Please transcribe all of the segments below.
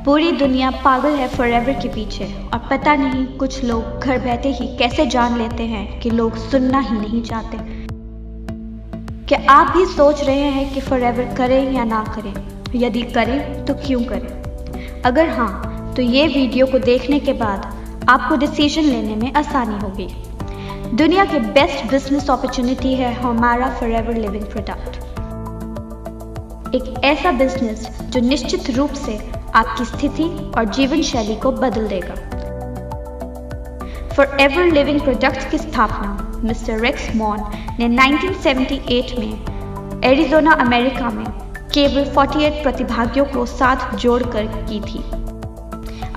पूरी दुनिया पागल है फॉरएवर के पीछे और पता नहीं कुछ लोग घर बैठे ही कैसे जान लेते हैं कि लोग सुनना ही नहीं चाहते। क्या आप भी सोच रहे हैं कि फॉरएवर करें या ना करें? यदि करें तो क्यों करें? अगर हाँ, तो ये वीडियो को देखने के बाद आपको डिसीजन लेने में आसानी होगी। दुनिया के बेस्ट बिजनेस अपॉर्चुनिटी है हमारा फॉरएवर लिविंग प्रोडक्ट। एक ऐसा बिजनेस जो निश्चित रूप से आपकी स्थिति और जीवन शैली को बदल देगा। फॉरएवर लिविंग प्रोडक्ट्स की स्थापना मिस्टर रेक्स मॉन ने 1978 में एरिज़ोना अमेरिका में केवल 48 प्रतिभागियों को साथ जोड़कर की थी।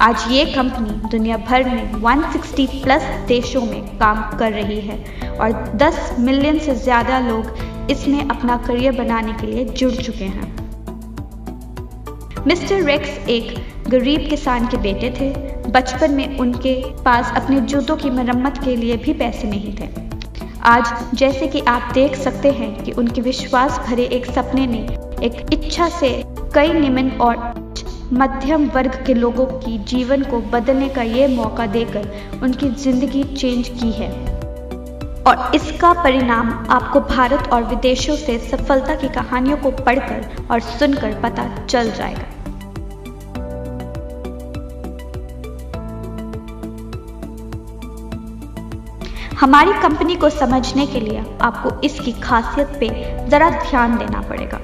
आज ये कंपनी दुनिया भर में 160 प्लस देशों में काम कर रही है और 10 मिलियन से ज़्यादा लोग इसमें अपना करियर बनाने के लिए जुड़ चुके हैं। मिस्टर रेक्स एक गरीब किसान के बेटे थे। बचपन में उनके पास अपने जूतों की मरम्मत के लिए भी पैसे नहीं थे। आज जैसे कि आप देख सकते हैं कि उनके विश्वास भरे एक सपने ने एक इच्छा से कई निम्न और मध्यम वर्ग के लोगों की जीवन को बदलने का ये मौका देकर उनकी जिंदगी चेंज की है और इसका परिणाम आपको भारत और विदेशों से सफलता की कहानियों को पढ़कर और सुनकर पता चल जाएगा। हमारी कंपनी को समझने के लिए आपको इसकी खासियत पे जरा ध्यान देना पड़ेगा।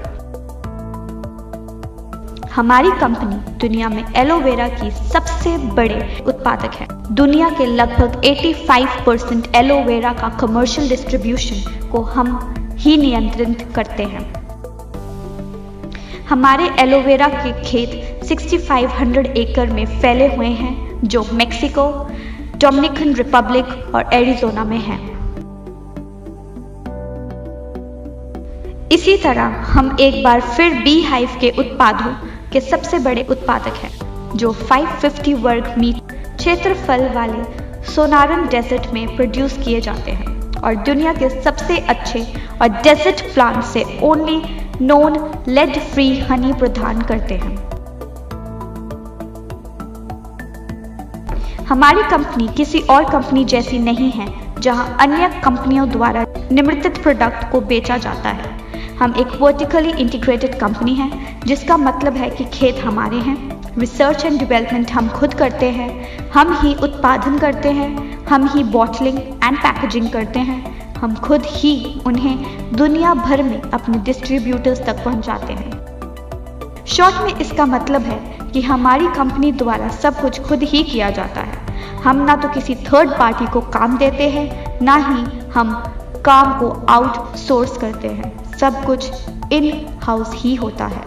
हमारी कंपनी दुनिया में एलोवेरा की सबसे बड़े उत्पादक है। दुनिया के लगभग 85% एलोवेरा का कमर्शियल डिस्ट्रीब्यूशन को हम ही नियंत्रित करते हैं। हमारे एलोवेरा के खेत 6500 एकड़ में फैले हुए हैं जो मेक्सिको, डोमिनिकन रिपब्लिक और एरिज़ोना में है। इसी तरह हम एक बार फिर बी हाइव के उत्पादों के सबसे बड़े उत्पादक हैं जो 550 वर्ग मीटर क्षेत्रफल वाले सोनारन डेजर्ट में प्रोड्यूस किए जाते हैं और दुनिया के सबसे अच्छे और डेजर्ट प्लांट से only non lead free honey प्रदान करते हैं। हमारी कंपनी किसी और कंपनी जैसी नहीं है जहां अन्य कंपनियों द्वारा निर्मित प्रोडक्ट को बेचा जाता है। हम एक वर्टिकली इंटीग्रेटेड कंपनी है जिसका मतलब है कि खेत हमारे हैं, रिसर्च एंड डेवलपमेंट हम खुद करते हैं, हम ही उत्पादन करते हैं, हम ही बॉटलिंग एंड पैकेजिंग करते हैं, हम खुद ही उन्हें दुनिया भर में अपने डिस्ट्रीब्यूटर्स तक पहुंचाते हैं। शॉर्ट में इसका मतलब है कि हमारी कंपनी द्वारा सब कुछ खुद ही किया जाता है। हम ना तो किसी थर्ड पार्टी को काम देते हैं, ना ही हम काम को आउटसोर्स करते हैं। सब कुछ इन हाउस ही होता है।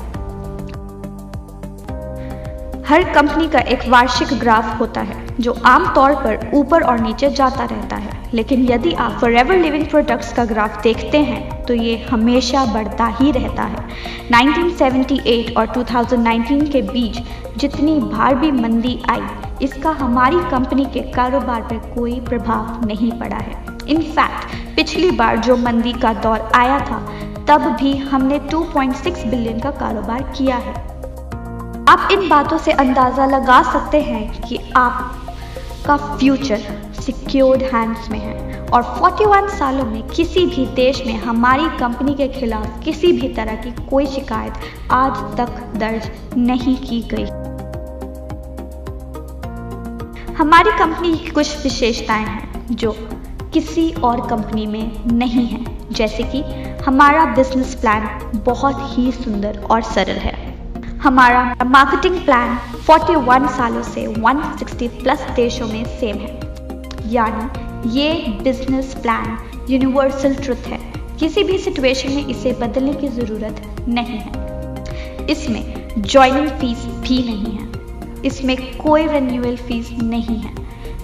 हर कंपनी का एक वार्षिक ग्राफ होता है जो आमतौर पर ऊपर और नीचे जाता रहता है, लेकिन यदि आप फॉरएवर लिविंग प्रोडक्ट्स का ग्राफ देखते हैं तो ये हमेशा बढ़ता ही रहता है। 1978 और 2019 के बीच जितनी बार भी मंदी आई, इसका हमारी कंपनी के कारोबार पर कोई प्रभाव नहीं पड़ा है। इनफैक्ट पिछली बार जो मंदी का दौर आया था तब भी हमने 2.6 बिलियन का कारोबार किया है। आप इन बातों से अंदाज़ा लगा सकते हैं कि आपका फ्यूचर सिक्योर्ड हैंड्स में है और 41 सालों में किसी भी देश में हमारी कंपनी के खिलाफ किसी भी तरह की कोई शिकायत आज तक दर्ज नहीं की गई। हमारी कंपनी की कुछ विशेषताएं हैं जो किसी और कंपनी में नहीं है, जैसे कि हमारा बिजनेस प्लान बहुत ही सुंदर और सरल है। हमारा मार्केटिंग प्लान 41 सालों से 160 प्लस देशों में सेम है, यानी ये बिजनेस प्लान यूनिवर्सल ट्रुथ है। किसी भी सिचुएशन में इसे बदलने की ज़रूरत नहीं है। इसमें ज्वाइनिंग फीस भी नहीं है, इसमें कोई रिन्यूअल फीस नहीं है।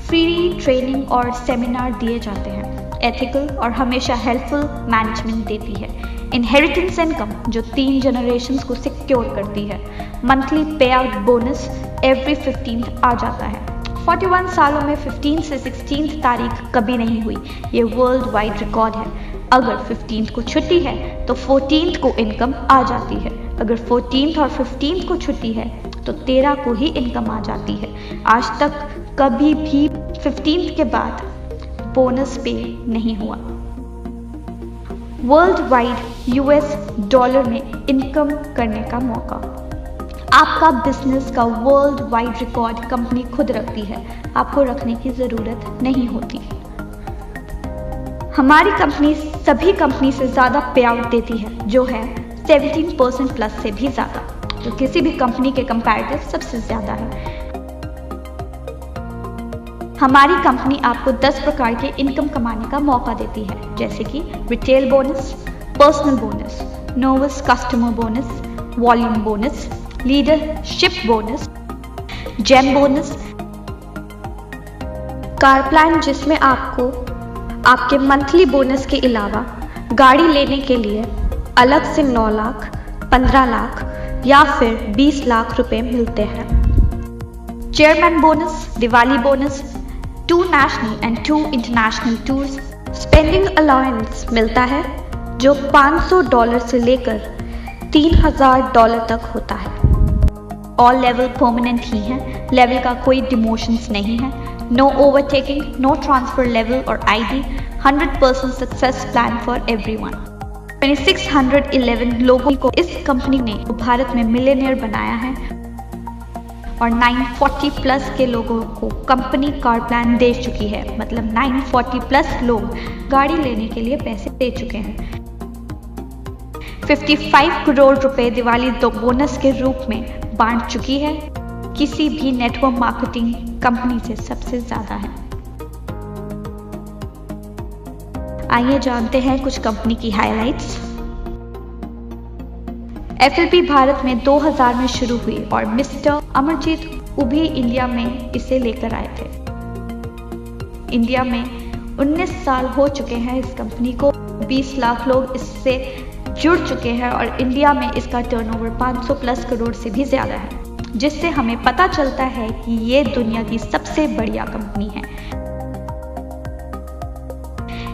फ्री ट्रेनिंग और सेमिनार दिए जाते हैं। एथिकल और हमेशा हेल्पफुल मैनेजमेंट देती है। इनहेरिटेंस इनकम जो 3 जनरेशन्स को सिक्योर करती है। मंथली पे आउट बोनस एवरी 15th आ जाता है। 41 सालों में 15 से 16 तारीख कभी नहीं हुई, ये वर्ल्ड वाइड रिकॉर्ड है। अगर 15th को छुट्टी है तो 14th को इनकम आ जाती है। अगर 14th और 15th को छुट्टी है तो 13 को ही इनकम आ जाती है। आज तक कभी भी 15th के बाद बोनस पे नहीं हुआ। वर्ल्ड वाइड US डॉलर में इनकम करने का मौका। आपका बिजनेस का वर्ल्ड वाइड रिकॉर्ड कंपनी खुद रखती है, आपको रखने की ज़रूरत नहीं होती। हमारी कंपनी सभी कंपनी से ज़्यादा पे आउट देती है, जो है 17% प्लस से भी ज़्यादा, जो किसी भी कंपनी के कंपैरेटिव सबसे ज़्यादा है। हमारी कंपनी आपको 10 प्रकार के इनकम कमाने का मौका देती है, जैसे कि retail bonus, personal bonus, novice customer bonus, volume bonus, leadership bonus, gem bonus, car plan जिसमें आपको आपके मंथली बोनस के अलावा गाड़ी लेने के लिए अलग से 9 लाख, 15 लाख या फिर 20 लाख रुपए मिलते हैं। Chairman bonus, Diwali bonus, 2 national and 2 international tours, spending allowance मिलता है जो $500 से लेकर $3000 तक होता है। ऑल लेवल परमानेंट ही है, लेवल का कोई डिमोशंस नहीं है। No overtaking, no transfer level और ID, 100% success plan for everyone. 2611 लोगों को इस कंपनी ने भारत में मिलियनेयर बनाया है और 940 प्लस के लोगों को कंपनी कार प्लान दे चुकी है। मतलब 940 प्लस लोग गाड़ी लेने के लिए पैसे दे चुके हैं। 55 करोड़ रुपए दिवाली बोनस के रूप में बांट चुकी है, किसी भी नेटवर्क मार्केटिंग कंपनी से सबसे ज्यादा है। आइए जानते हैं कुछ कंपनी की हाइलाइट्स। FLP भारत में 2000 में शुरू हुई और मिस्टर अमरजीत उभी इंडिया में इसे लेकर आए थे। इंडिया में 19 साल हो चुके हैं इस कंपनी को, 20 लाख लोग इससे जुड़ चुके हैं और इंडिया में इसका टर्नओवर 500 प्लस करोड़ से भी ज्यादा है, जिससे हमें पता चलता है कि ये दुनिया की सबसे बढ़िया कंपनी है।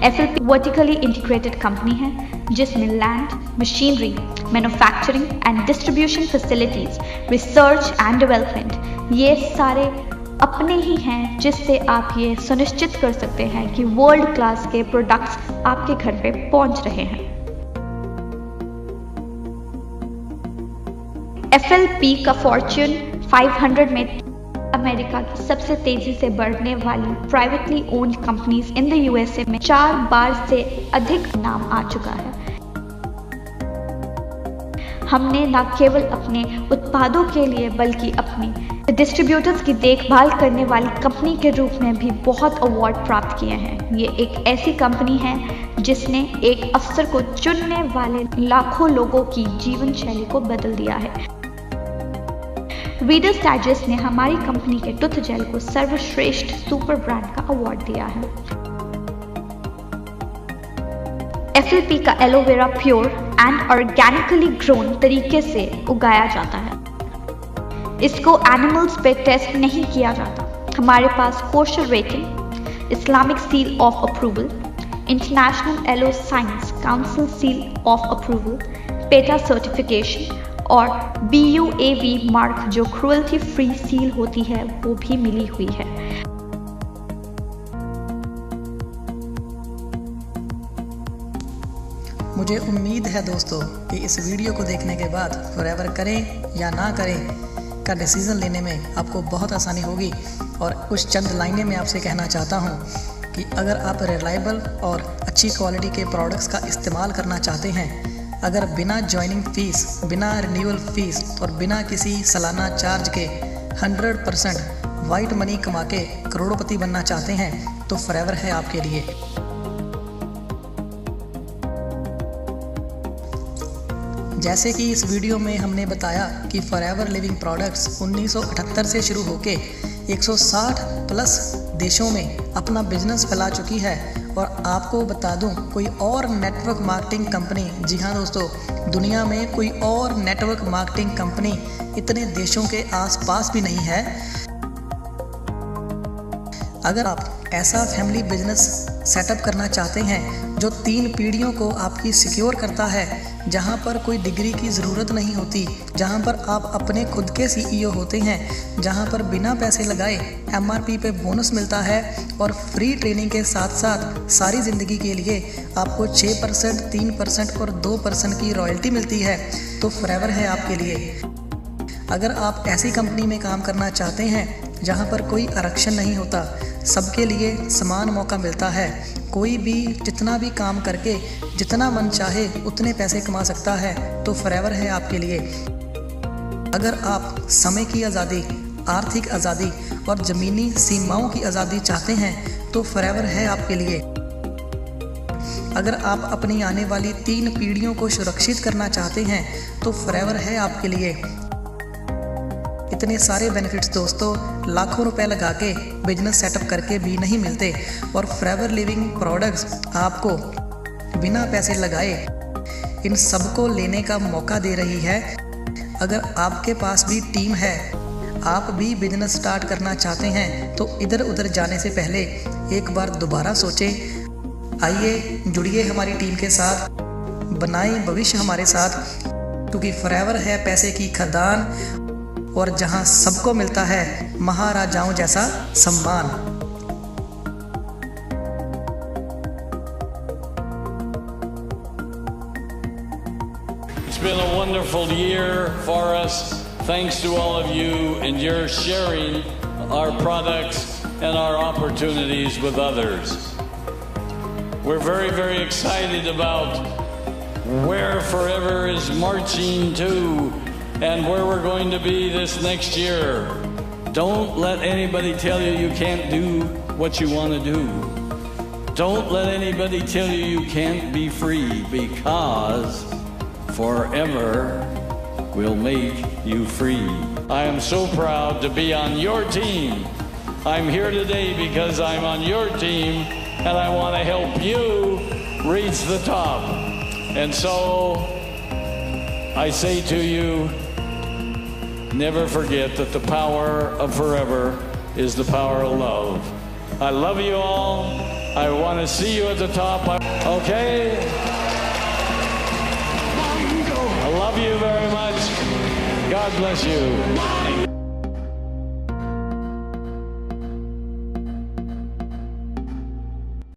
FLP वर्टिकली इंटीग्रेटेड कंपनी है जिसमें land, machinery, manufacturing and distribution facilities, research and development ये सारे अपने ही हैं, जिससे आप ये सुनिश्चित कर सकते हैं कि वर्ल्ड क्लास के प्रोडक्ट्स आपके घर पे पहुंच रहे हैं। FLP का फॉर्च्यून 500 में अमेरिका की सबसे तेजी से बढ़ने वाली privately owned companies in the USA में 4 बार से अधिक नाम आ चुका है। हमने न केवल अपने उत्पादों के लिए बल्कि अपने डिस्ट्रीब्यूटर्स की देखभाल करने वाली कंपनी के रूप में भी बहुत अवार्ड प्राप्त किए हैं। ये एक ऐसी कंपनी है जिसने एक अफसर को चुनने वाले लाखों लोगों की जीवन शैली को बदल दिया है। रीडर्स डाइजेस्ट ने हमारी कंपनी के टूथ जेल को सर्वश्रेष्ठ सुपर ब्रांड का अवार्ड दिया है। FLP का aloe vera pure and organically grown तरीके से उगाया जाता है। इसको एनिमल्स पे टेस्ट नहीं किया जाता। हमारे पास kosher rating, Islamic seal of approval, International Aloe Science Council seal of approval, PETA certification और BUAV मार्क जो क्रुएल्टी फ्री सील होती है वो भी मिली हुई है। मुझे उम्मीद है दोस्तों कि इस वीडियो को देखने के बाद फॉरएवर करें या ना करें का डिसीज़न लेने में आपको बहुत आसानी होगी। और कुछ चंद लाइनें मैं आपसे कहना चाहता हूँ कि अगर आप रिलायबल और अच्छी क्वालिटी के प्रोडक्ट्स का इस्तेमाल करना चाहते हैं, अगर बिना ज्वाइनिंग फ़ीस, बिना रिन्यूअल फ़ीस और बिना किसी सालाना चार्ज के 100% वाइट मनी कमा के करोड़पति बनना चाहते हैं तो फॉरएवर है आपके लिए। जैसे कि इस वीडियो में हमने बताया कि फॉरएवर लिविंग प्रोडक्ट्स 1978 से शुरू होके 160 प्लस देशों में अपना बिजनेस फैला चुकी है। और आपको बता दूं, कोई और नेटवर्क मार्केटिंग कंपनी, जी हाँ दोस्तों, दुनिया में कोई और नेटवर्क मार्केटिंग कंपनी इतने देशों के आसपास भी नहीं है। अगर आप ऐसा फैमिली बिजनेस सेटअप करना चाहते हैं जो 3 पीढ़ियों को आपकी सिक्योर करता है, जहां पर कोई डिग्री की ज़रूरत नहीं होती, जहां पर आप अपने खुद के CEO होते हैं, जहां पर बिना पैसे लगाए MRP पे बोनस मिलता है और फ्री ट्रेनिंग के साथ साथ सारी ज़िंदगी के लिए आपको 6%, 3% और 2% की रॉयल्टी मिलती है, तो फॉरएवर है आपके लिए। अगर आप ऐसी कंपनी में काम करना चाहते हैं जहां पर कोई आरक्षण नहीं होता, सबके लिए समान मौका मिलता है, कोई भी जितना भी काम करके जितना मन चाहे उतने पैसे कमा सकता है, तो फॉरएवर है आपके लिए। अगर आप समय की आज़ादी, आर्थिक आज़ादी और ज़मीनी सीमाओं की आज़ादी चाहते हैं तो फॉरएवर है आपके लिए। अगर आप अपनी आने वाली 3 पीढ़ियों को सुरक्षित करना चाहते हैं तो फॉरएवर है आपके लिए। इतने सारे बेनिफिट्स दोस्तों लाखों रुपए लगा के बिजनेस सेटअप करके भी नहीं मिलते, और फॉरएवर लिविंग प्रोडक्ट्स आपको बिना पैसे लगाए इन सबको लेने का मौका दे रही है। अगर आपके पास भी टीम है, आप भी बिजनेस स्टार्ट करना चाहते हैं, तो इधर उधर जाने से पहले एक बार दोबारा सोचें। आइए जुड़िए हमारी टीम के साथ, बनाएं भविष्य हमारे साथ, क्योंकि फॉरएवर है पैसे की खदान और जहां सबको मिलता है महाराजाओं जैसा सम्मान। It's been a wonderful year for us. Thanks to all of you and your sharing our products and our opportunities with others. We're very, very excited about where Forever is marching to and where we're going to be this next year. Don't let anybody tell you you can't do what you want to do. Don't let anybody tell you you can't be free, because Forever will make you free. I am so proud to be on your team. I'm here today because I'm on your team and I want to help you reach the top. And so I say to you, never forget that the power of Forever is the power of love. I love you all. I want to see you at the top. Okay? I love you very much. God bless you.